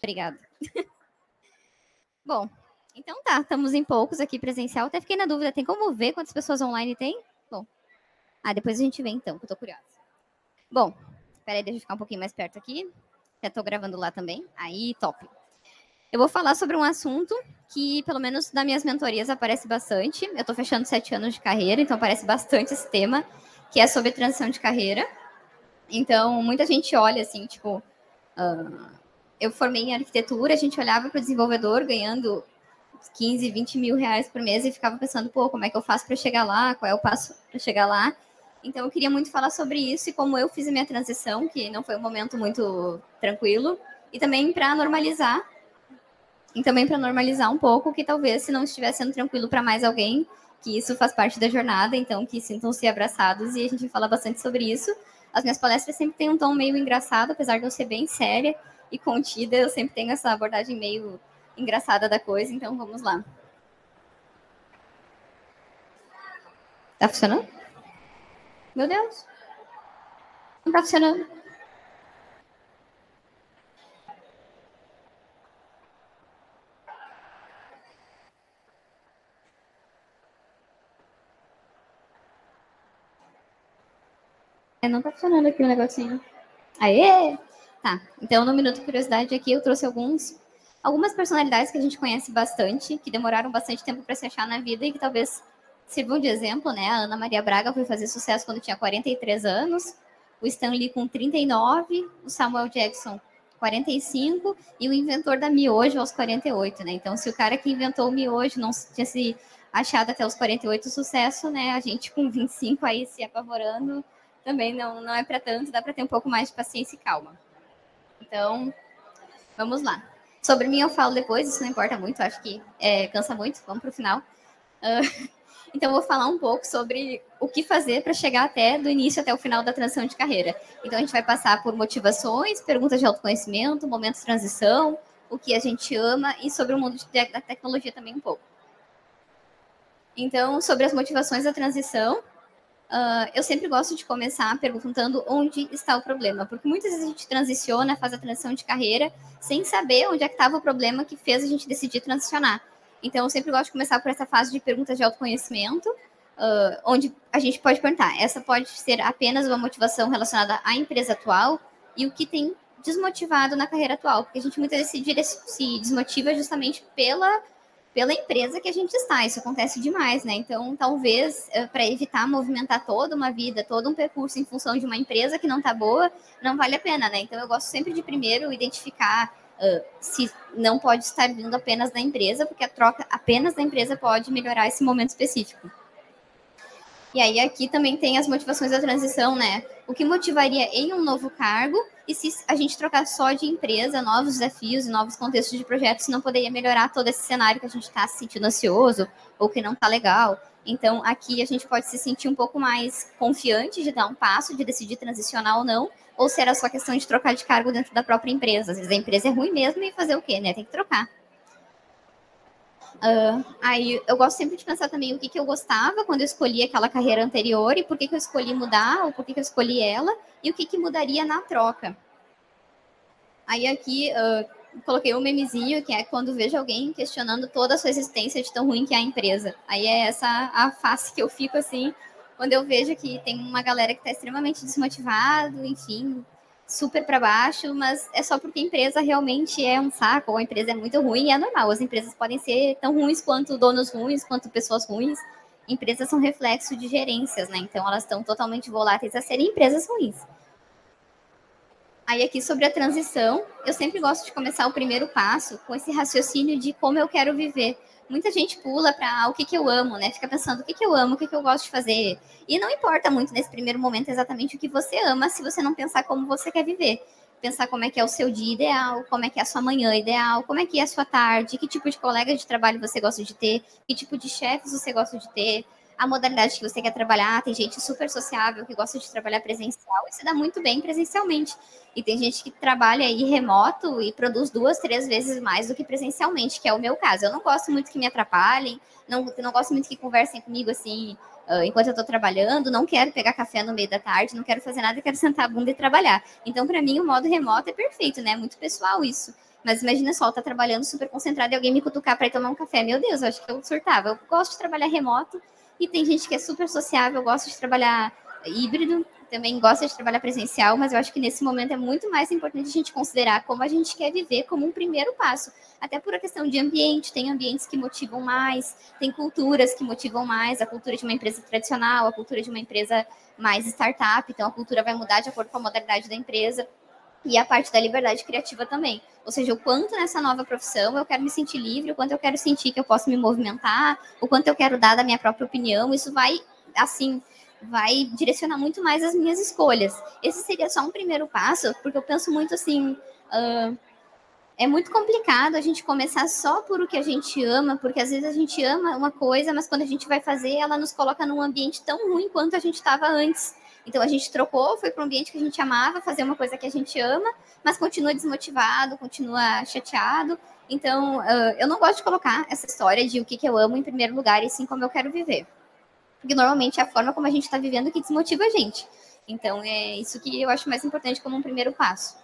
Obrigada. Bom, então tá, estamos em poucos aqui presencial. Até fiquei na dúvida, tem como ver quantas pessoas online tem? Bom, depois a gente vê então, que eu tô curiosa. Bom, peraí, deixa eu ficar um pouquinho mais perto aqui. Já tô gravando lá também. Aí, top. Eu vou falar sobre um assunto que, pelo menos nas minhas mentorias, aparece bastante. Eu tô fechando 7 anos de carreira, então aparece bastante esse tema, que é sobre transição de carreira. Então, muita gente olha assim, tipo... eu formei em arquitetura, a gente olhava para o desenvolvedor ganhando 15, 20 mil reais por mês e ficava pensando, pô, como é que eu faço para chegar lá? Qual é o passo para chegar lá? Então, eu queria muito falar sobre isso e como eu fiz a minha transição, que não foi um momento muito tranquilo, e também para normalizar, um pouco que talvez se não estiver sendo tranquilo para mais alguém, que isso faz parte da jornada, então que sintam-se abraçados e a gente fala bastante sobre isso. As minhas palestras sempre têm um tom meio engraçado, apesar de eu ser bem séria e contida, eu sempre tenho essa abordagem meio engraçada da coisa, então vamos lá. Tá funcionando? Meu Deus. Não tá funcionando. Não tá funcionando aqui o negocinho. Aê! Tá, então no Minuto Curiosidade aqui eu trouxe algumas personalidades que a gente conhece bastante, que demoraram bastante tempo para se achar na vida e que talvez sirvam de exemplo, né? A Ana Maria Braga foi fazer sucesso quando tinha 43 anos, o Stan Lee com 39, o Samuel Jackson 45 e o inventor da miojo aos 48, né? Então, se o cara que inventou o miojo não tinha se achado até os 48 sucesso, né? A gente com 25 aí se apavorando também não é para tanto, dá para ter um pouco mais de paciência e calma. Então, vamos lá. Sobre mim eu falo depois, isso não importa muito, acho que cansa muito, vamos para o final. Então, eu vou falar um pouco sobre o que fazer para chegar do início até o final da transição de carreira. Então, a gente vai passar por motivações, perguntas de autoconhecimento, momentos de transição, o que a gente ama e sobre o mundo da tecnologia também um pouco. Então, sobre as motivações da transição, eu sempre gosto de começar perguntando onde está o problema, porque muitas vezes a gente transiciona, faz a transição de carreira, sem saber onde é que estava o problema que fez a gente decidir transicionar. Então, eu sempre gosto de começar por essa fase de perguntas de autoconhecimento, onde a gente pode perguntar, essa pode ser apenas uma motivação relacionada à empresa atual e o que tem desmotivado na carreira atual, porque a gente muitas vezes se desmotiva justamente pela empresa que a gente está. Isso acontece demais, né? Então, talvez, para evitar movimentar toda uma vida, todo um percurso em função de uma empresa que não está boa, não vale a pena, né? Então, eu gosto sempre de primeiro identificar se não pode estar vindo apenas da empresa, porque a troca apenas da empresa pode melhorar esse momento específico. E aí aqui também tem as motivações da transição, né? O que motivaria em um novo cargo e se a gente trocar só de empresa, novos desafios e novos contextos de projetos, não poderia melhorar todo esse cenário que a gente está se sentindo ansioso ou que não está legal. Então, aqui a gente pode se sentir um pouco mais confiante de dar um passo, de decidir transicionar ou não, ou se era só questão de trocar de cargo dentro da própria empresa. Às vezes a empresa é ruim mesmo e fazer o quê, né? Tem que trocar. Aí eu gosto sempre de pensar também o que eu gostava quando eu escolhi aquela carreira anterior e por que eu escolhi mudar, ou por que eu escolhi ela, e o que mudaria na troca. Aí aqui coloquei um memezinho, que é quando vejo alguém questionando toda a sua existência de tão ruim que é a empresa. Aí é essa a face que eu fico assim, quando eu vejo que tem uma galera que está extremamente desmotivado, enfim, super para baixo, mas é só porque a empresa realmente é um saco, ou a empresa é muito ruim, e é normal. As empresas podem ser tão ruins quanto donos ruins, quanto pessoas ruins. Empresas são reflexo de gerências, né? Então elas estão totalmente voláteis a serem empresas ruins. Aí aqui sobre a transição, eu sempre gosto de começar o primeiro passo com esse raciocínio de como eu quero viver. Muita gente pula para o que eu amo, né? Fica pensando o que eu amo, o que eu gosto de fazer. E não importa muito nesse primeiro momento exatamente o que você ama, se você não pensar como você quer viver. Pensar como é que é o seu dia ideal, como é que é a sua manhã ideal, como é que é a sua tarde, que tipo de colega de trabalho você gosta de ter, que tipo de chefes você gosta de ter, a modalidade que você quer trabalhar. Tem gente super sociável que gosta de trabalhar presencial e se dá muito bem presencialmente. E tem gente que trabalha aí remoto e produz 2, 3 vezes mais do que presencialmente, que é o meu caso. Eu não gosto muito que me atrapalhem, não gosto muito que conversem comigo assim, enquanto eu estou trabalhando, não quero pegar café no meio da tarde, não quero fazer nada, quero sentar a bunda e trabalhar. Então, para mim, o modo remoto é perfeito, né? É muito pessoal isso. Mas imagina só, tá trabalhando super concentrado e alguém me cutucar para ir tomar um café. Meu Deus, eu acho que eu surtava. Eu gosto de trabalhar remoto e tem gente que é super sociável, eu gosto de trabalhar híbrido, também gosta de trabalhar presencial, mas eu acho que nesse momento é muito mais importante a gente considerar como a gente quer viver como um primeiro passo. Até por a questão de ambiente, tem ambientes que motivam mais, tem culturas que motivam mais, a cultura de uma empresa tradicional, a cultura de uma empresa mais startup, então a cultura vai mudar de acordo com a modalidade da empresa. E a parte da liberdade criativa também. Ou seja, o quanto nessa nova profissão eu quero me sentir livre, o quanto eu quero sentir que eu posso me movimentar, o quanto eu quero dar da minha própria opinião, isso vai, assim, vai direcionar muito mais as minhas escolhas. Esse seria só um primeiro passo, porque eu penso muito assim, é muito complicado a gente começar só por o que a gente ama, porque às vezes a gente ama uma coisa, mas quando a gente vai fazer, ela nos coloca num ambiente tão ruim quanto a gente estava antes. Então a gente trocou, foi para um ambiente que a gente amava, fazer uma coisa que a gente ama, mas continua desmotivado, continua chateado. Então eu não gosto de colocar essa história de o que eu amo em primeiro lugar e sim como eu quero viver. Porque normalmente é a forma como a gente está vivendo que desmotiva a gente. Então é isso que eu acho mais importante como um primeiro passo.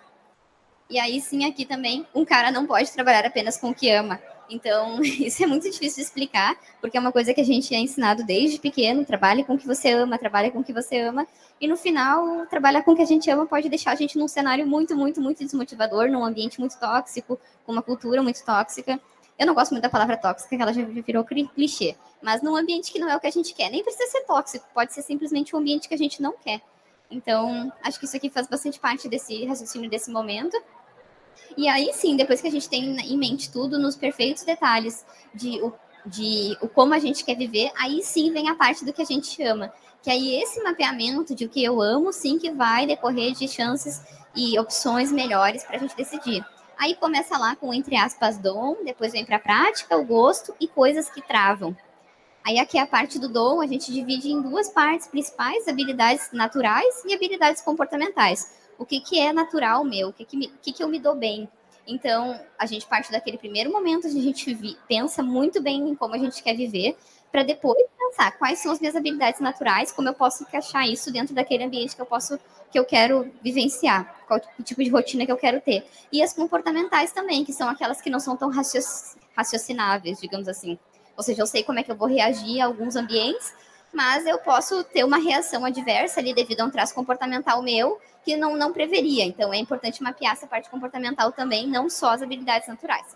E aí sim, aqui também, um cara não pode trabalhar apenas com o que ama. Então, isso é muito difícil de explicar, porque é uma coisa que a gente é ensinado desde pequeno, trabalhe com o que você ama, trabalhe com o que você ama, e no final, trabalhar com o que a gente ama pode deixar a gente num cenário muito, muito, muito desmotivador, num ambiente muito tóxico, com uma cultura muito tóxica. Eu não gosto muito da palavra tóxica, que ela já virou clichê, mas num ambiente que não é o que a gente quer. Nem precisa ser tóxico, pode ser simplesmente um ambiente que a gente não quer. Então, acho que isso aqui faz bastante parte desse raciocínio desse momento. E aí sim, depois que a gente tem em mente tudo nos perfeitos detalhes de como a gente quer viver, aí sim vem a parte do que a gente ama. Que aí esse mapeamento de o que eu amo, sim que vai decorrer de chances e opções melhores para a gente decidir. Aí começa lá com, entre aspas, dom, depois vem para a prática, o gosto e coisas que travam. Aí aqui a parte do dom a gente divide em duas partes principais, habilidades naturais e habilidades comportamentais. O que é natural meu? O que eu me dou bem? Então, a gente parte daquele primeiro momento, a gente pensa muito bem em como a gente quer viver, para depois pensar quais são as minhas habilidades naturais, como eu posso encaixar isso dentro daquele ambiente que eu quero vivenciar, qual tipo de rotina que eu quero ter. E as comportamentais também, que são aquelas que não são tão raciocináveis, digamos assim. Ou seja, eu sei como é que eu vou reagir a alguns ambientes, mas eu posso ter uma reação adversa ali devido a um traço comportamental meu que não preveria. Então, é importante mapear essa parte comportamental também, não só as habilidades naturais.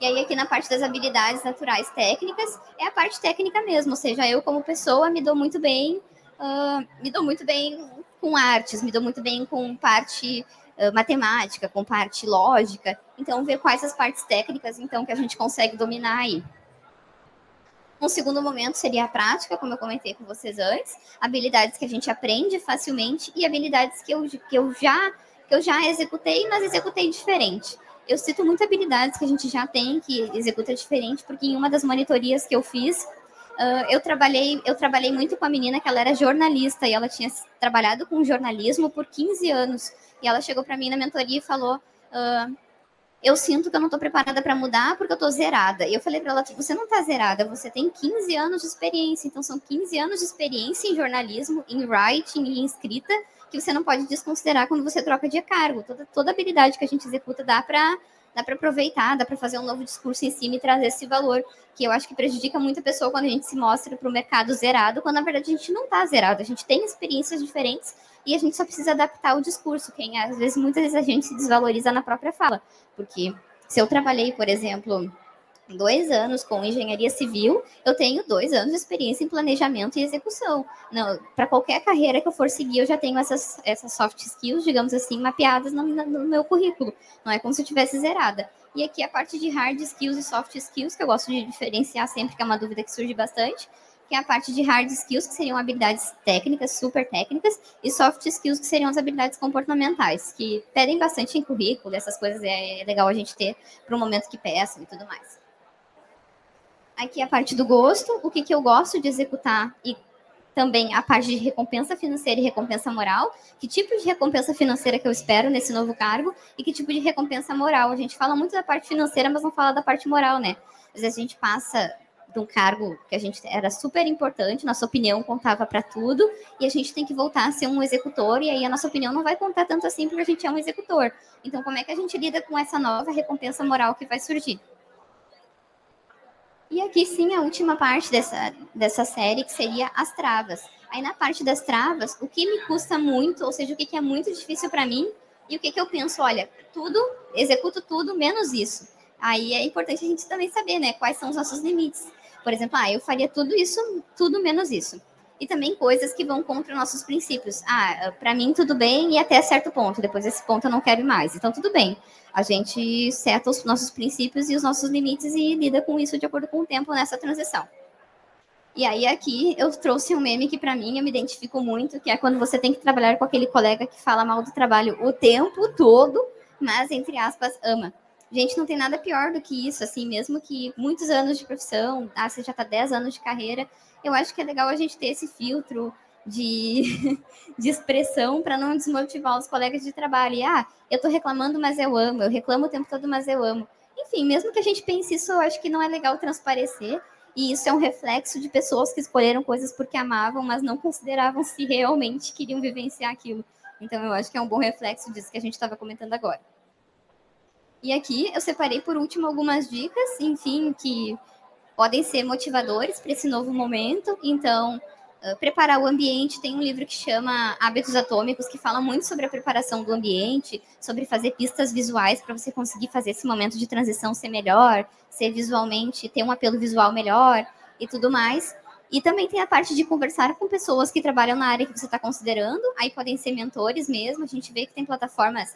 E aí, aqui na parte das habilidades naturais técnicas, é a parte técnica mesmo. Ou seja, eu como pessoa me dou muito bem com artes, me dou muito bem com parte matemática, com parte lógica. Então, ver quais as partes técnicas, então, que a gente consegue dominar aí. Um segundo momento seria a prática, como eu comentei com vocês antes, habilidades que a gente aprende facilmente e habilidades que eu já executei, mas executei diferente. Eu cito muitas habilidades que a gente já tem, que executa diferente, porque em uma das monitorias que eu fiz, eu trabalhei muito com a menina que ela era jornalista e ela tinha trabalhado com jornalismo por 15 anos. E ela chegou para mim na mentoria e falou... eu sinto que eu não estou preparada para mudar porque eu estou zerada. E eu falei para ela, você não está zerada, você tem 15 anos de experiência. Então, são 15 anos de experiência em jornalismo, em writing e em escrita, que você não pode desconsiderar quando você troca de cargo. Toda habilidade que a gente executa dá para aproveitar, dá para fazer um novo discurso em cima e trazer esse valor, que eu acho que prejudica muito a pessoa quando a gente se mostra para o mercado zerado, quando na verdade a gente não está zerado, a gente tem experiências diferentes e a gente só precisa adaptar o discurso. Às vezes, muitas vezes a gente se desvaloriza na própria fala, porque se eu trabalhei, por exemplo, 2 anos com engenharia civil, eu tenho 2 anos de experiência em planejamento e execução. Para qualquer carreira que eu for seguir, eu já tenho essas soft skills, digamos assim, mapeadas no meu currículo. Não é como se eu tivesse zerada. E aqui a parte de hard skills e soft skills, que eu gosto de diferenciar sempre, que é uma dúvida que surge bastante, que é a parte de hard skills, que seriam habilidades técnicas, super técnicas, e soft skills, que seriam as habilidades comportamentais, que pedem bastante em currículo, essas coisas é legal a gente ter para o momento que peçam e tudo mais. Aqui a parte do gosto, o que eu gosto de executar, e também a parte de recompensa financeira e recompensa moral, que tipo de recompensa financeira que eu espero nesse novo cargo, e que tipo de recompensa moral. A gente fala muito da parte financeira, mas não fala da parte moral, né? Às vezes a gente passa de um cargo que a gente era super importante, nossa opinião contava para tudo, e a gente tem que voltar a ser um executor, e aí a nossa opinião não vai contar tanto assim porque a gente é um executor. Então, como é que a gente lida com essa nova recompensa moral que vai surgir? E aqui sim a última parte dessa série, que seria as travas. Aí na parte das travas, o que me custa muito, ou seja, o que é muito difícil para mim, e o que eu penso, olha, tudo, executo tudo menos isso. Aí é importante a gente também saber, né, quais são os nossos limites. Por exemplo, eu faria tudo isso, tudo menos isso. E também coisas que vão contra nossos princípios. Para mim tudo bem e até certo ponto. Depois desse ponto eu não quero mais. Então tudo bem. A gente seta os nossos princípios e os nossos limites e lida com isso de acordo com o tempo nessa transição. E aí aqui eu trouxe um meme que para mim eu me identifico muito, que é quando você tem que trabalhar com aquele colega que fala mal do trabalho o tempo todo, mas entre aspas ama. Gente, não tem nada pior do que isso, assim, mesmo que muitos anos de profissão, você já está 10 anos de carreira, eu acho que é legal a gente ter esse filtro de expressão para não desmotivar os colegas de trabalho. E, eu estou reclamando, mas eu amo, eu reclamo o tempo todo, mas eu amo. Enfim, mesmo que a gente pense isso, eu acho que não é legal transparecer, e isso é um reflexo de pessoas que escolheram coisas porque amavam, mas não consideravam se realmente queriam vivenciar aquilo. Então, eu acho que é um bom reflexo disso que a gente estava comentando agora. E aqui eu separei por último algumas dicas, enfim, que podem ser motivadores para esse novo momento. Então, preparar o ambiente. Tem um livro que chama Hábitos Atômicos, que fala muito sobre a preparação do ambiente, sobre fazer pistas visuais para você conseguir fazer esse momento de transição ser melhor, ser visualmente, ter um apelo visual melhor e tudo mais. E também tem a parte de conversar com pessoas que trabalham na área que você está considerando. Aí podem ser mentores mesmo. A gente vê que tem plataformas...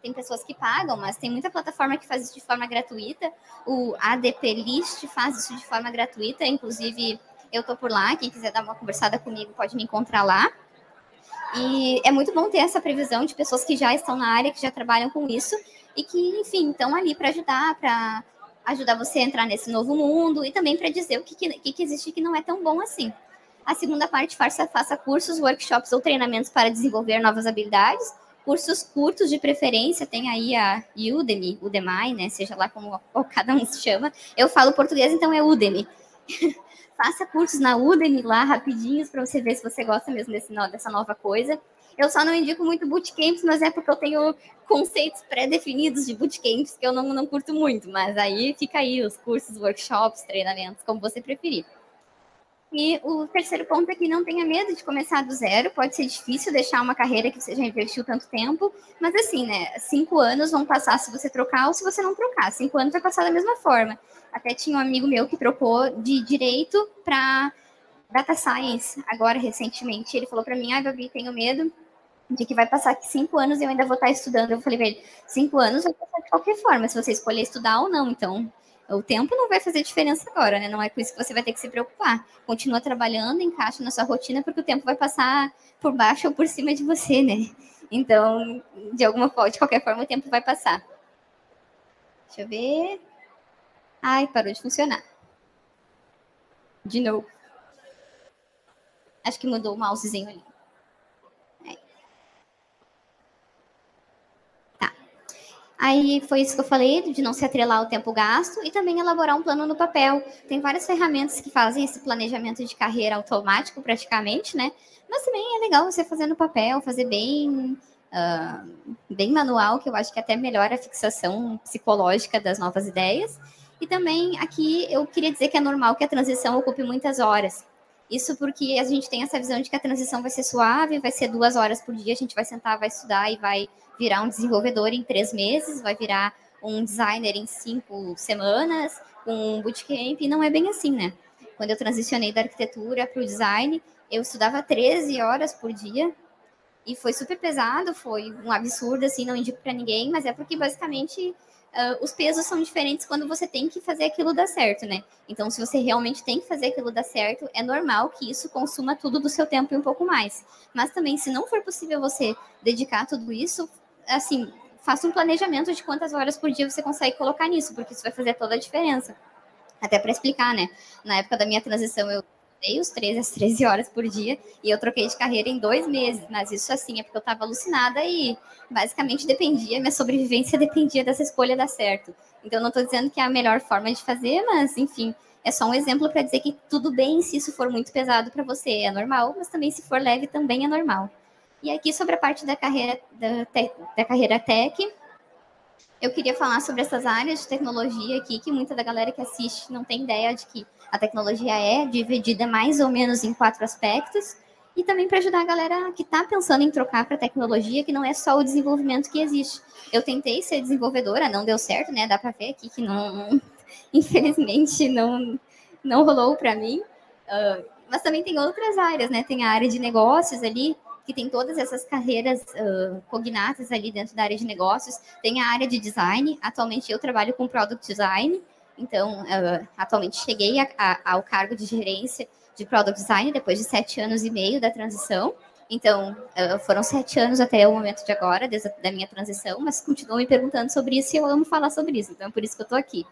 tem pessoas que pagam, mas tem muita plataforma que faz isso de forma gratuita. O ADP List faz isso de forma gratuita, inclusive eu tô por lá, quem quiser dar uma conversada comigo pode me encontrar lá. E é muito bom ter essa previsão de pessoas que já estão na área, que já trabalham com isso e que, enfim, estão ali para ajudar você a entrar nesse novo mundo e também para dizer o que existe que não é tão bom assim. A segunda parte, faça cursos, workshops ou treinamentos para desenvolver novas habilidades. Cursos curtos de preferência, tem aí a Udemy, Udemy, né? Seja lá como cada um se chama. Eu falo português, então é Udemy. Faça cursos na Udemy lá, rapidinhos, para você ver se você gosta mesmo dessa nova coisa. Eu só não indico muito bootcamps, mas é porque eu tenho conceitos pré-definidos de bootcamps que eu não curto muito. Mas aí fica aí os cursos, workshops, treinamentos, como você preferir. E o terceiro ponto é que não tenha medo de começar do zero. Pode ser difícil deixar uma carreira que você já investiu tanto tempo, mas assim, né? 5 anos vão passar se você trocar ou se você não trocar. 5 anos vai passar da mesma forma. Até tinha um amigo meu que trocou de direito para data science agora recentemente. Ele falou para mim: Gabi, tenho medo de que vai passar aqui 5 anos e eu ainda vou estar estudando. Eu falei para ele: 5 anos vai passar de qualquer forma, se você escolher estudar ou não. Então, o tempo não vai fazer diferença agora, né? Não é com isso que você vai ter que se preocupar. Continua trabalhando, encaixa na sua rotina, porque o tempo vai passar por baixo ou por cima de você, né? Então, de qualquer forma, o tempo vai passar. Deixa eu ver. Parou de funcionar. De novo. Acho que mudou o mousezinho ali. Aí foi isso que eu falei, de não se atrelar ao tempo gasto e também elaborar um plano no papel. Tem várias ferramentas que fazem esse planejamento de carreira automático, praticamente, né? Mas também é legal você fazer no papel, fazer bem manual, que eu acho que até melhora a fixação psicológica das novas ideias. E também aqui eu queria dizer que é normal que a transição ocupe muitas horas. Isso porque a gente tem essa visão de que a transição vai ser suave, vai ser 2 horas por dia, a gente vai sentar, vai estudar e vai virar um desenvolvedor em 3 meses, vai virar um designer em 5 semanas, com um bootcamp, e não é bem assim, né? Quando eu transicionei da arquitetura para o design, eu estudava 13 horas por dia, e foi super pesado, foi um absurdo, assim, não indico para ninguém, mas é porque basicamente os pesos são diferentes quando você tem que fazer aquilo dar certo, né? Então, se você realmente tem que fazer aquilo dar certo, é normal que isso consuma tudo do seu tempo e um pouco mais. Mas também, se não for possível você dedicar tudo isso, assim, faça um planejamento de quantas horas por dia você consegue colocar nisso, porque isso vai fazer toda a diferença. Até para explicar, né? Na época da minha transição, eu dei as 13 horas por dia e eu troquei de carreira em 2 meses, mas isso assim é porque eu estava alucinada e basicamente minha sobrevivência dependia dessa escolha dar certo. Então não estou dizendo que é a melhor forma de fazer, mas enfim, é só um exemplo para dizer que tudo bem se isso for muito pesado para você, é normal, mas também se for leve também é normal. E aqui sobre a parte da carreira da carreira tech, eu queria falar sobre essas áreas de tecnologia aqui, que muita da galera que assiste não tem ideia de que a tecnologia é dividida mais ou menos em 4 aspectos, e também para ajudar a galera que está pensando em trocar para tecnologia, que não é só o desenvolvimento que existe. Eu tentei ser desenvolvedora, não deu certo, né? Dá para ver aqui que não, infelizmente não rolou para mim. Mas também tem outras áreas, né? Tem a área de negócios ali, que tem todas essas carreiras cognatas ali dentro da área de negócios. Tem a área de design. Atualmente eu trabalho com product design. Então, atualmente cheguei ao cargo de gerência de product design depois de 7 anos e meio da transição. Então, foram 7 anos até o momento de agora, desde a minha transição, mas continuam me perguntando sobre isso e eu amo falar sobre isso. Então, é por isso que eu estou aqui.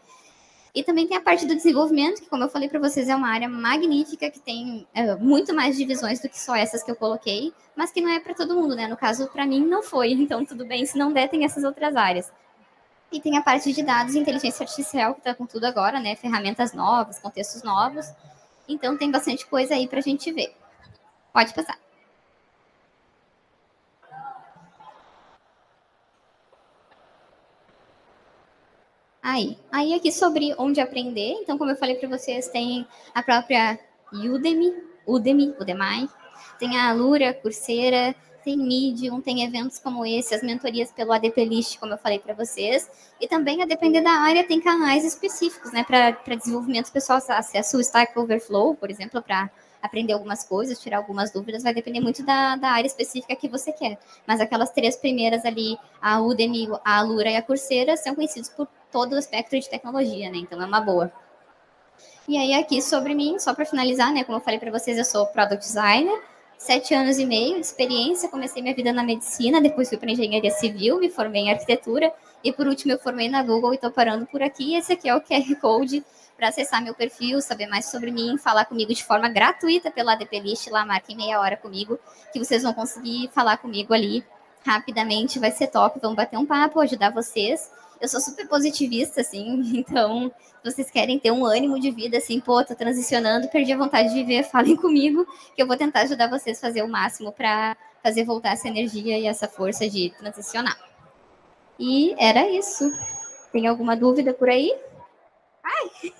E também tem a parte do desenvolvimento, que, como eu falei para vocês, é uma área magnífica, que tem muito mais divisões do que só essas que eu coloquei, mas que não é para todo mundo, né? No caso, para mim, não foi. Então, tudo bem, se não der, tem essas outras áreas. E tem a parte de dados e inteligência artificial, que está com tudo agora, né? Ferramentas novas, contextos novos. Então, tem bastante coisa aí para a gente ver. Pode passar. Aí aqui sobre onde aprender. Então, como eu falei para vocês, tem a própria Udemy, tem a Alura, Coursera, tem Medium, tem eventos como esse, as mentorias pelo ADP List, como eu falei para vocês. E também, a depender da área, tem canais específicos, né, para desenvolvimento pessoal, acesso ao Stack Overflow, por exemplo, para aprender algumas coisas, tirar algumas dúvidas, vai depender muito da área específica que você quer. Mas aquelas 3 primeiras ali, a Udemy, a Alura e a Coursera, são conhecidos por todo o espectro de tecnologia, né? Então é uma boa. E aí aqui sobre mim, só para finalizar, né? Como eu falei para vocês, eu sou product designer, 7 anos e meio de experiência, comecei minha vida na medicina, depois fui para engenharia civil, me formei em arquitetura e por último eu formei na Google e estou parando por aqui. Esse aqui é o QR Code para acessar meu perfil, saber mais sobre mim, falar comigo de forma gratuita pela ADP List, lá marquem meia hora comigo, que vocês vão conseguir falar comigo ali rapidamente, vai ser top, vamos bater um papo, ajudar vocês. Eu sou super positivista, assim, então, se vocês querem ter um ânimo de vida, assim, pô, tô transicionando, perdi a vontade de viver, falem comigo, que eu vou tentar ajudar vocês a fazer o máximo para fazer voltar essa energia e essa força de transicionar. E era isso. Tem alguma dúvida por aí? Ai!